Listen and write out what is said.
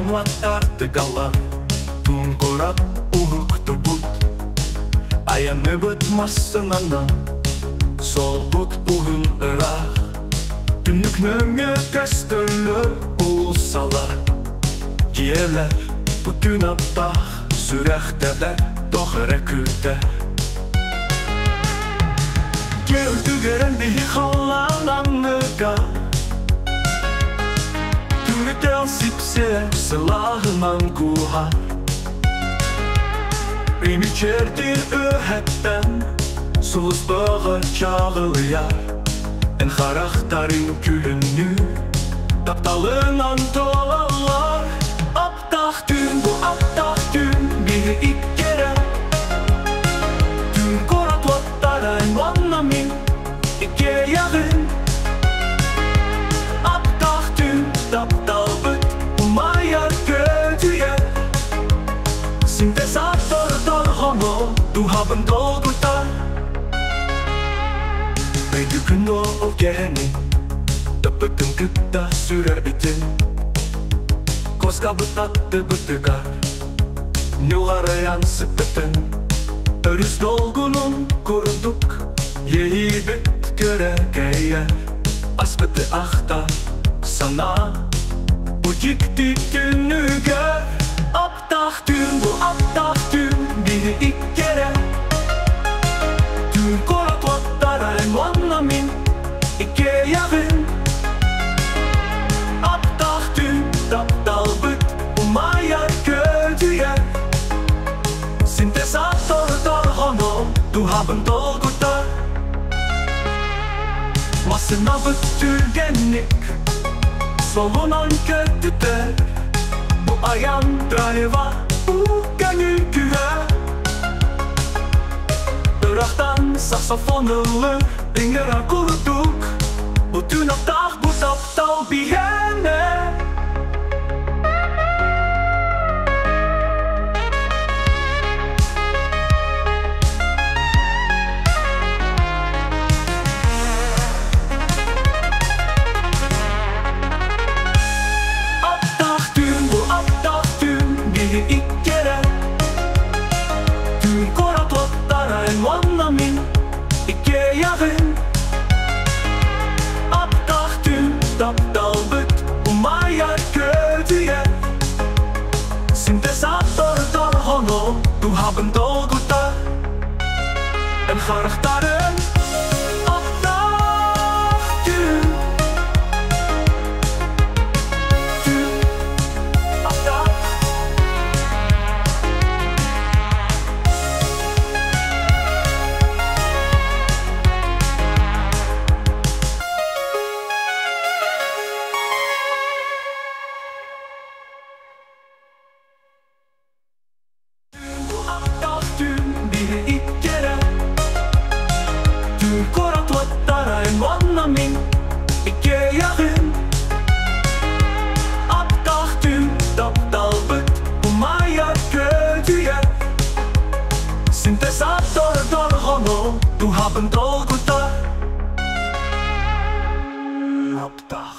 Anlattardıgalar Tungurat uhuktu but Ayanı bıtmasın ana Sol but uhun ıraq Günlük nöngü göstürülür Ulusalar Giyeler bütün abdağ Sürəxdələr Doğru küldə Gördü görən bir xallananlıqa Tümütel sipse silahından kuha Beni içerdi öhəbdən Sulus bağa çağılıyar En xarakterin külünü Taptalığından dolarlar Abdağ dün bu abdağ dün Bir ilk kere Dün koratlatlara envannamin İkiye yakın Abdağ dün taptal büt Umayar götüye Sintezator homo Du haben dolgutar Beydükün o geni Tıpıtın kıtta sürebitin Koska bıtattı bıtıgar Nüğarayan sıkıtın Örüz dolgunun korunduk Yehi bit görekeye Asbıtı ahta sana Bu ciddi günü gör Abdağ dün bu abdağ dün Bir ilk kere Dün koratlatlara envannamin İkiye yakın Abdağ dün taptal büt Umayar götüye Sintezator hono Du haben dolgutar Masına bütürgenlik Soğunan kötüde Bu ayan driva Bu gönül gühe Irak'tan saksafonlu Ringera kurduk Bütün abdağ bu taptal bir hene İlk kere Dün koratlatlara envannamin İkiye yakın Abdağ dün taptal büt Umayar götüye Sintezator hono Du haben dolgutar En karakterin Abdağ dün Abdağ Koratlatlara envannamin İkiye yakın Abdağ dün taptal büt Umayar götüye Sintezator hono Du haben dolgutar Abdağ